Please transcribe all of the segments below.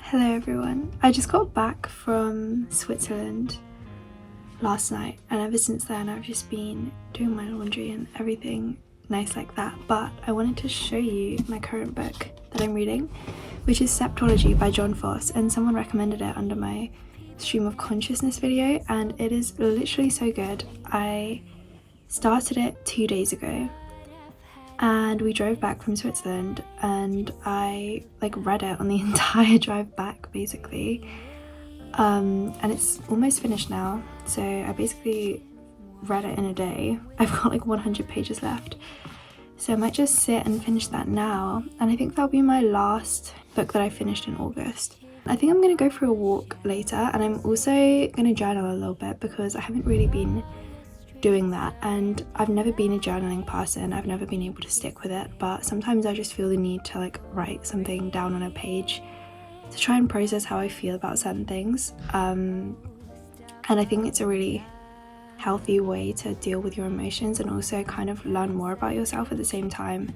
Hello everyone. I just got back from Switzerland last night, and ever since then I've just been doing my laundry and everything nice like that. But I wanted to show you my current book that I'm reading, which is Septology by John Foss, and someone recommended it under my stream of consciousness video, and it is literally so good. I started it 2 days ago and we drove back from Switzerland, and I read it on the entire drive back basically, and it's almost finished now. So I basically read it in a day. I've got 100 pages left, so I might just sit and finish that now, and I think that'll be my last book that I finished in August. I think I'm gonna go for a walk later, and I'm also gonna journal a little bit because I haven't really been doing that, and I've never been a journaling person. I've never been able to stick with it, but sometimes I just feel the need to write something down on a page to try and process how I feel about certain things, and I think it's a really healthy way to deal with your emotions and also kind of learn more about yourself at the same time.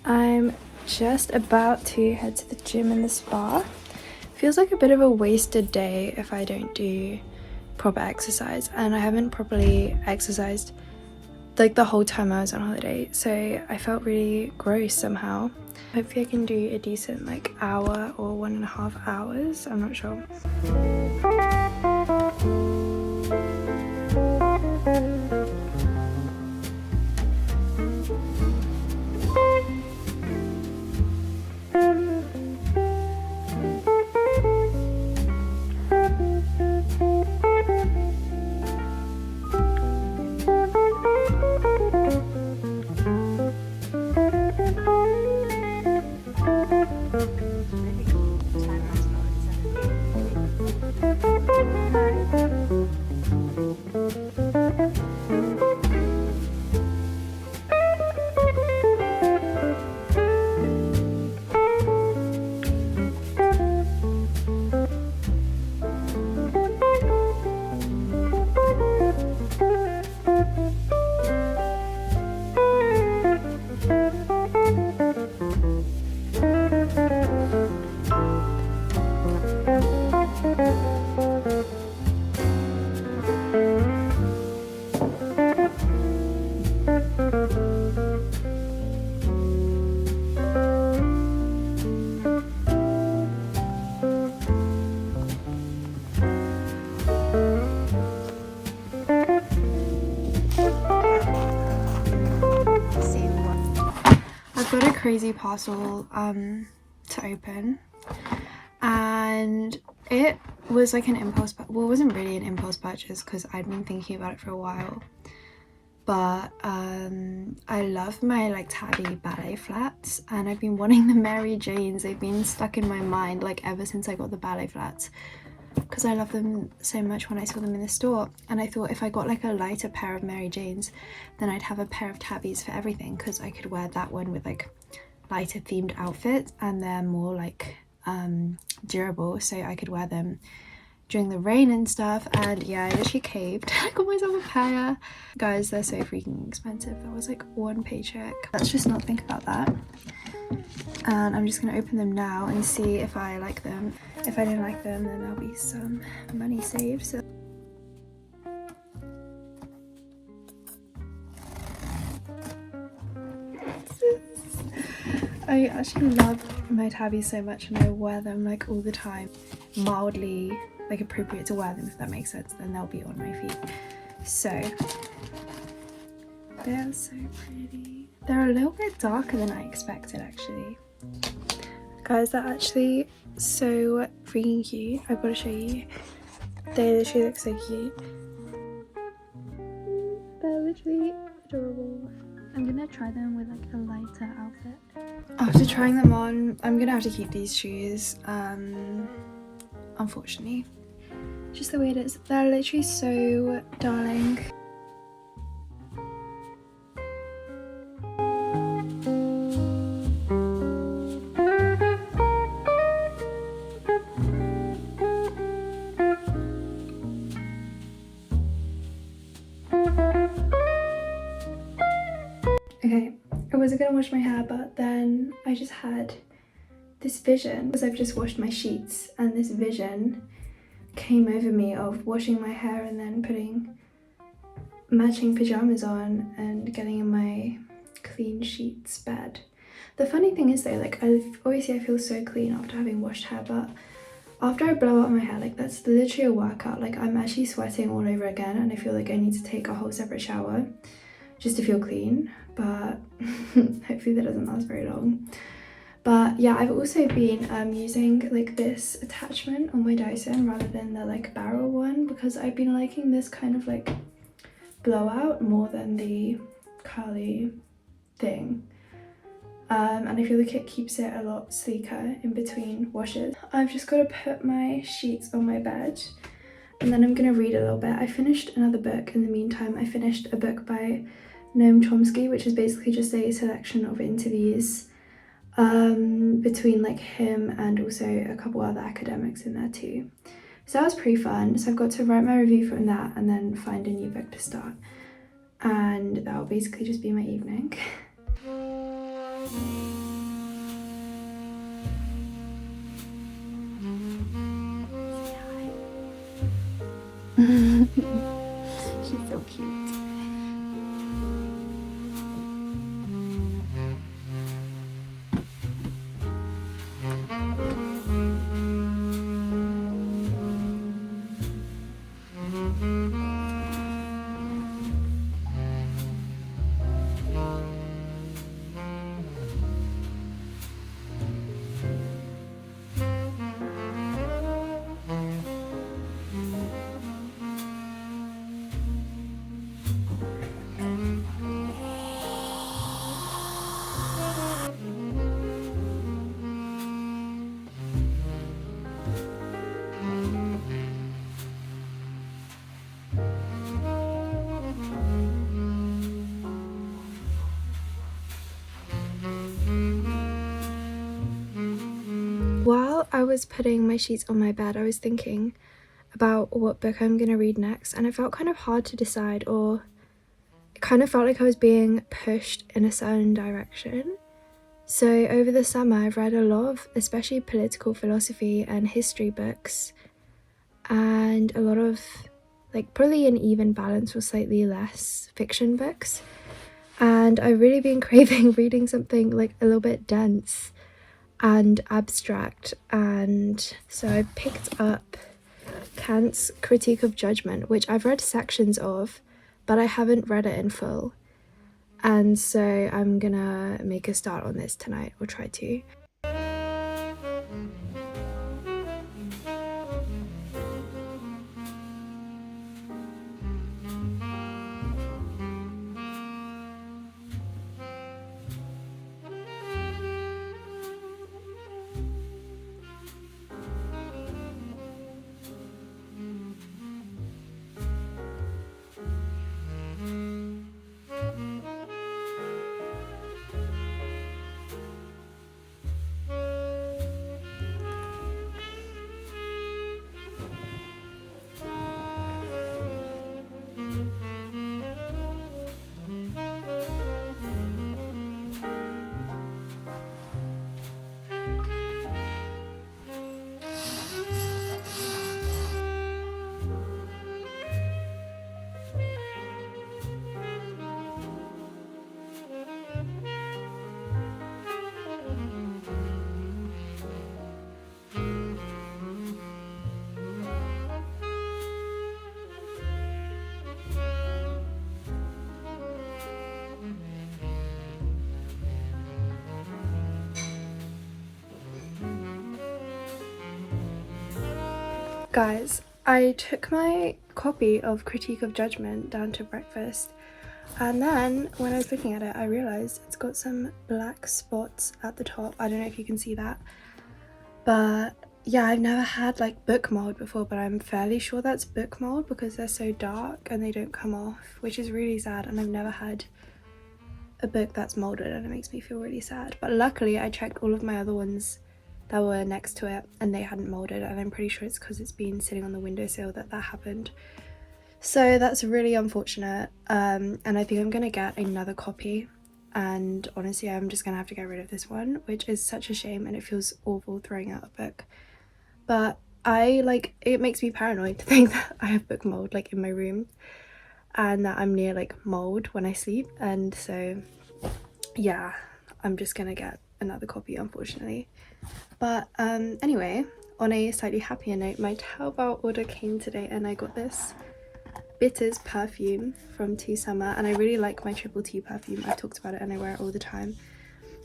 I'm just about to head to the gym and the spa. Feels like a bit of a wasted day if I don't do proper exercise, and I haven't properly exercised the whole time I was on holiday, so I felt really gross somehow. Hopefully I can do a decent hour or 1.5 hours, I'm not sure. I've got a crazy parcel to open, and it was an impulse, well, it wasn't really an impulse purchase because I'd been thinking about it for a while, but I love my tabby ballet flats, and I've been wanting the Mary Janes. They've been stuck in my mind ever since I got the ballet flats, because I love them so much when I saw them in the store, and I thought if I got a lighter pair of Mary Janes, then I'd have a pair of tabbies for everything, because I could wear that one with lighter themed outfits, and they're more durable, so I could wear them during the rain and stuff, and yeah, I literally caved. I got myself a pair. Guys, they're so freaking expensive. That was like one paycheck. Let's just not think about that. And I'm just gonna open them now and see if I like them. If I don't like them, then there'll be some money saved. So I actually love my tabbies so much, and I wear them like all the time. Mildly like appropriate to wear them, if that makes sense, then they'll be on my feet. So they're so pretty. They're a little bit darker than I expected, actually. Guys, they're actually so freaking cute. I've got to show you. They literally look so cute. They're literally adorable. I'm gonna try them with like a lighter outfit. After trying them on, I'm gonna have to keep these shoes, unfortunately. Just the way it is. They're literally so darling. Okay, I wasn't gonna wash my hair, but then I just had this vision, because I've just washed my sheets, and this vision came over me of washing my hair and then putting matching pajamas on and getting in my clean sheets bed. The funny thing is though, like obviously I feel so clean after having washed hair, but after I blow out my hair, like that's literally a workout. Like I'm actually sweating all over again, and I feel like I need to take a whole separate shower just to feel clean, but hopefully that doesn't last very long. But yeah, I've also been using like this attachment on my Dyson rather than the like barrel one, because I've been liking this kind of like blowout more than the curly thing. And I feel like it keeps it a lot sleeker in between washes. I've just got to put my sheets on my bed, and then I'm gonna read a little bit. I finished another book in the meantime. I finished a book by Noam Chomsky, which is basically just a selection of interviews between like him and also a couple other academics in there too. So that was pretty fun. So I've got to write my review from that and then find a new book to start, and that will basically just be my evening. She's so cute. While I was putting my sheets on my bed, I was thinking about what book I'm gonna read next, and it felt kind of hard to decide, or it kind of felt like I was being pushed in a certain direction. So over the summer I've read a lot of especially political philosophy and history books, and a lot of like probably an even balance or slightly less fiction books, and I've really been craving reading something like a little bit dense and abstract, and so I picked up Kant's Critique of Judgment, which I've read sections of, but I haven't read it in full, and so I'm gonna make a start on this tonight, or try to. Guys, I took my copy of Critique of Judgment down to breakfast, and then when I was looking at it I realised it's got some black spots at the top. I don't know if you can see that, but yeah, I've never had like book mold before, but I'm fairly sure that's book mold because they're so dark and they don't come off, which is really sad. And I've never had a book that's molded and it makes me feel really sad. But luckily I checked all of my other ones that were next to it and they hadn't molded, and I'm pretty sure it's because it's been sitting on the windowsill that happened. So that's really unfortunate, and I think I'm gonna get another copy, and honestly I'm just gonna have to get rid of this one, which is such a shame and it feels awful throwing out a book. But it makes me paranoid to think that I have book mold like in my room and that I'm near like mold when I sleep, and so yeah, I'm just gonna get another copy unfortunately. But anyway, on a slightly happier note, my Taobao order came today and I got this Bitters perfume from Tea Summer, and I really like my triple tea perfume. I've talked about it and I wear it all the time.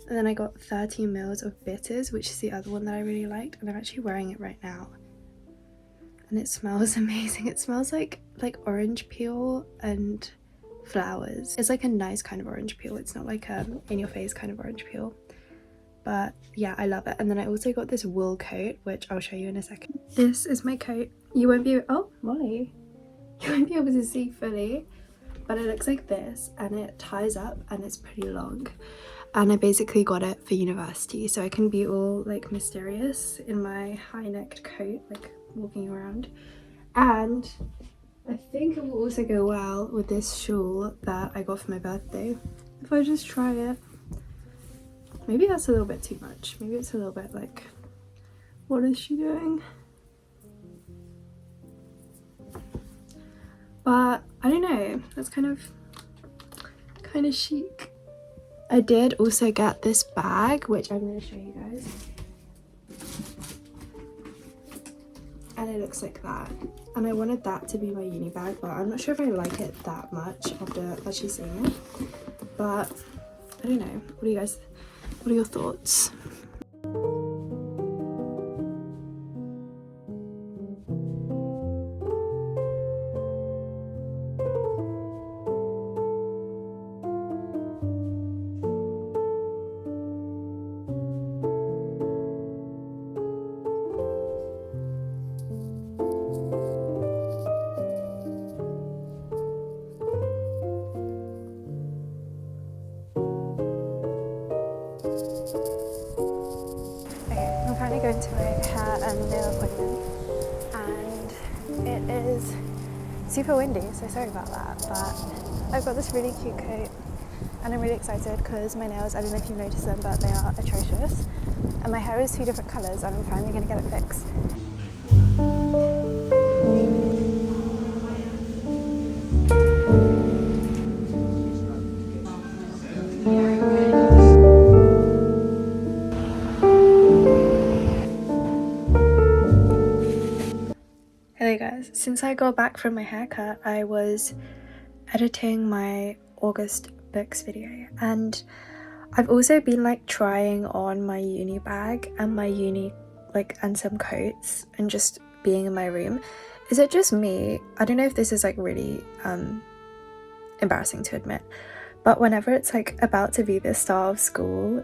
And then I got 30 mils of Bitters, which is the other one that I really liked, and I'm actually wearing it right now. And it smells amazing. It smells like orange peel and flowers. It's like a nice kind of orange peel. It's not like a in your face kind of orange peel. But yeah, I love it. And then I also got this wool coat, which I'll show you in a second. This is my coat. You won't be, oh Molly, you won't be able to see fully, but it looks like this and it ties up and it's pretty long. And I basically got it for university, so I can be all like mysterious in my high-necked coat, like walking around. And I think it will also go well with this shawl that I got for my birthday. If I just try it. Maybe that's a little bit too much. Maybe it's a little bit like, what is she doing? But I don't know, that's kind of chic. I did also get this bag, which I'm going to show you guys. And it looks like that. And I wanted that to be my uni bag, but I'm not sure if I like it that much after actually seeing it. But I don't know. What are your thoughts? I'm currently going to my hair and nail appointment, and it is super windy, so sorry about that, but I've got this really cute coat and I'm really excited because my nails, I don't know if you've noticed them, but they are atrocious, and my hair is 2 different colours and I'm finally going to get it fixed. Hello guys, since I got back from my haircut, I was editing my August books video, and I've also been like trying on my uni bag and my uni and some coats and just being in my room. Is it just me? I don't know if this is like really embarrassing to admit, but whenever it's like about to be the start of school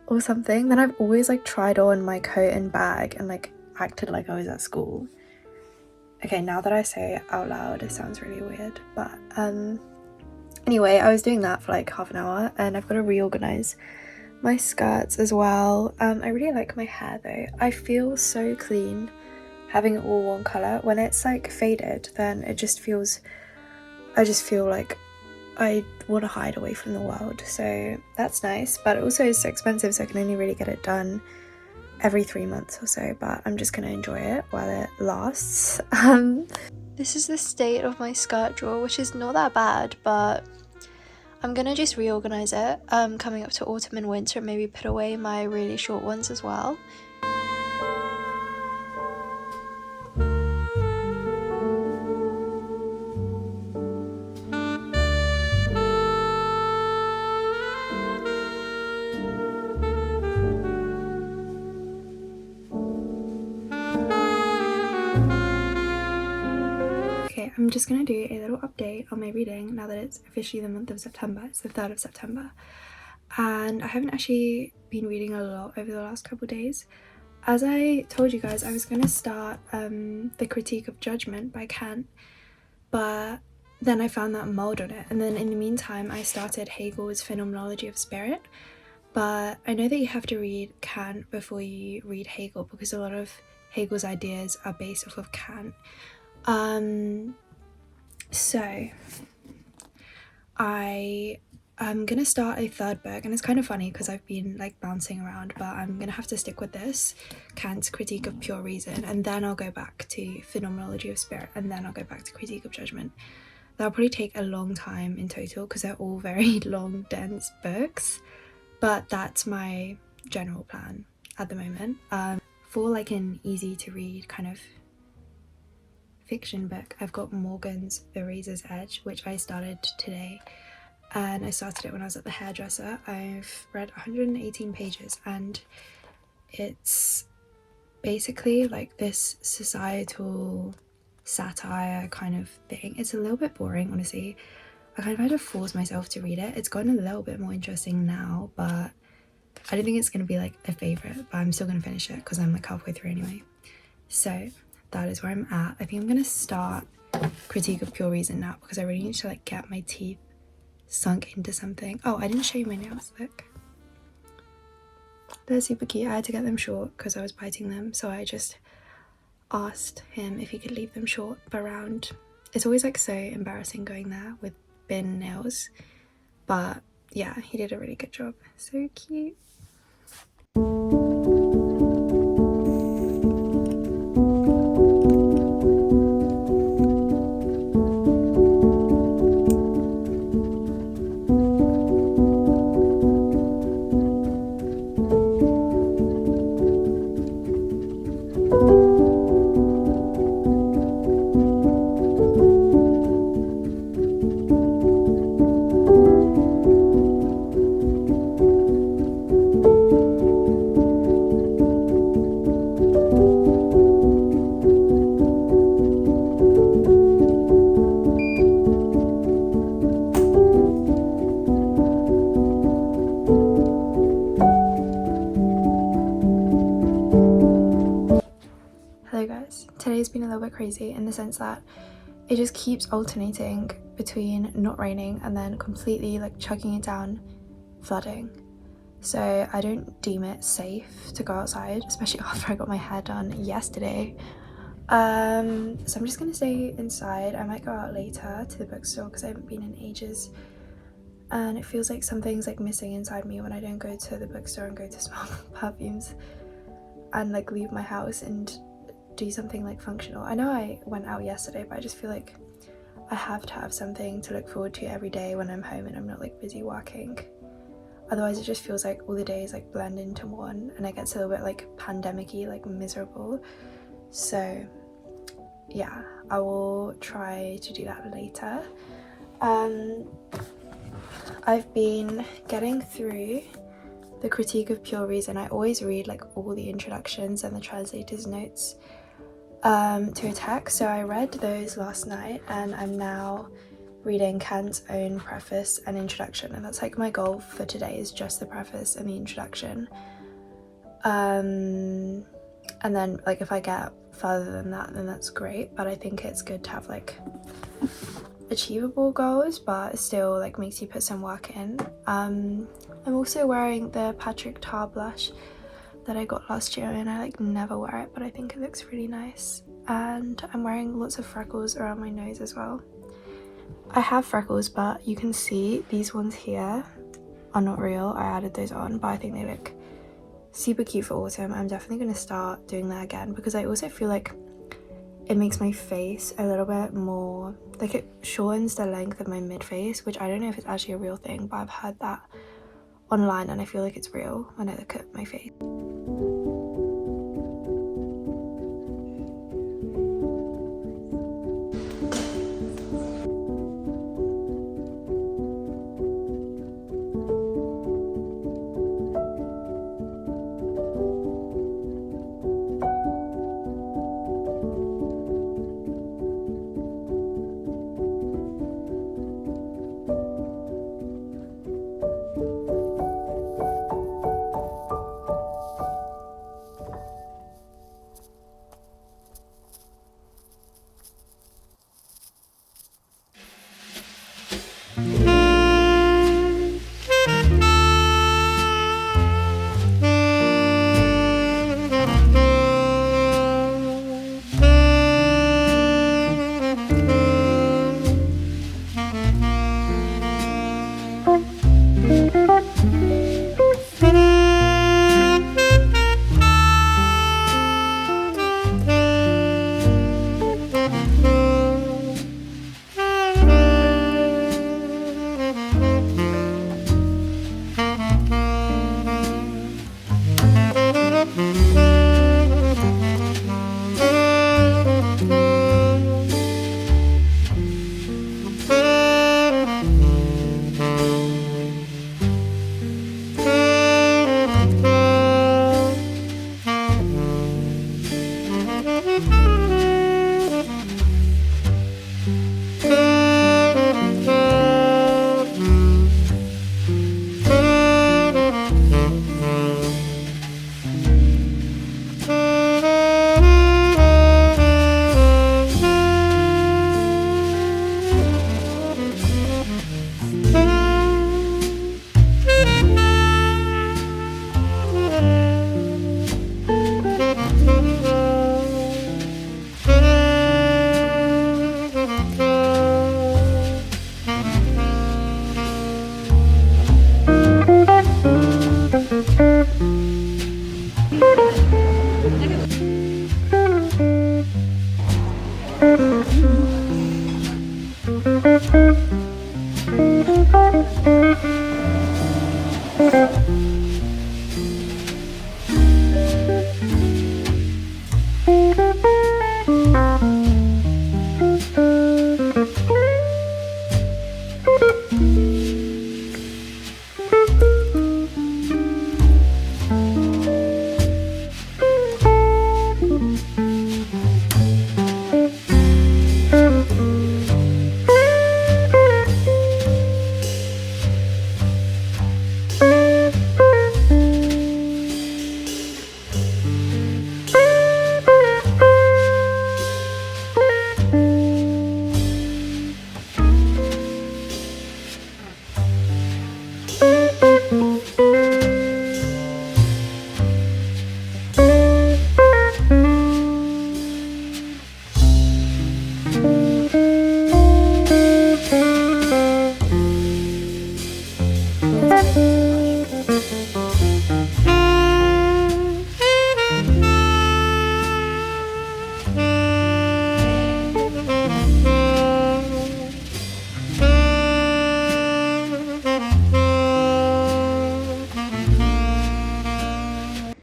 or something, then I've always like tried on my coat and bag and like acted like I was at school. Okay, now that I say it out loud, it sounds really weird, but anyway, I was doing that for like half an hour, and I've got to reorganize my skirts as well. I really like my hair though. I feel so clean having it all one colour. When it's like faded, then I just feel like I want to hide away from the world, so that's nice, but it also is so expensive, so I can only really get it done every 3 months or so, but I'm just gonna enjoy it while it lasts. This is the state of my skirt drawer, which is not that bad, but I'm gonna just reorganize it coming up to autumn and winter, and maybe put away my really short ones as well. just gonna do a little update on my reading now that it's officially the month of September. It's the 3rd of September, and I haven't actually been reading a lot over the last couple days. As I told you guys, I was gonna start The Critique of Judgment by Kant, but then I found that mold on it, and then in the meantime I started Hegel's Phenomenology of Spirit. But I know that you have to read Kant before you read Hegel, because a lot of Hegel's ideas are based off of Kant. So I'm gonna start a 3rd book, and it's kind of funny because I've been like bouncing around, but I'm gonna have to stick with this, Kant's Critique of Pure Reason, and then I'll go back to Phenomenology of Spirit, and then I'll go back to Critique of Judgment. That'll probably take a long time in total because they're all very long, dense books, but that's my general plan at the moment. For like an easy to read kind of fiction book, I've got Morgan's The Razor's Edge, which I started today, and I started it when I was at the hairdresser. I've read 118 pages, and it's basically like this societal satire kind of thing. It's a little bit boring, honestly. I kind of had to force myself to read it. It's gotten a little bit more interesting now, but I don't think it's going to be like a favourite, but I'm still going to finish it because I'm like halfway through anyway. So that is where I'm at. I think I'm going to start Critique of Pure Reason now because I really need to like get my teeth sunk into something. Oh, I didn't show you my nails, look. They're super cute. I had to get them short because I was biting them, so I just asked him if he could leave them short, but round. It's always like so embarrassing going there with bin nails, but yeah, he did a really good job. So cute. Hello guys, today's been a little bit crazy in the sense that it just keeps alternating between not raining and then completely like chucking it down, flooding. So I don't deem it safe to go outside, especially after I got my hair done yesterday. So I'm just gonna stay inside. I might go out later to the bookstore because I haven't been in ages, and it feels like something's like missing inside me when I don't go to the bookstore and go to smell perfumes and like leave my house and do something like functional. I know I went out yesterday, but I just feel like I have to have something to look forward to every day when I'm home and I'm not like busy working. Otherwise it just feels like all the days like blend into one, and it gets a little bit like pandemic-y, like miserable. So yeah, I will try to do that later. I've been getting through The Critique of Pure Reason. I always read like all the introductions and the translator's notes to a text, so I read those last night, and I'm now reading Kant's own preface and introduction, and that's like my goal for today, is just the preface and the introduction. And then like if I get further than that, then that's great, but I think it's good to have like achievable goals, but it still like makes you put some work in. I'm also wearing the Patrick Tar blush that I got last year, and I like never wear it, but I think it looks really nice. And I'm wearing lots of freckles around my nose as well. I have freckles, but you can see these ones here are not real. I added those on, but I think they look super cute for autumn. I'm definitely going to start doing that again because I also feel like it makes my face a little bit more, like it shortens the length of my mid-face, which I don't know if it's actually a real thing, but I've heard that online and I feel like it's real when I look at my face.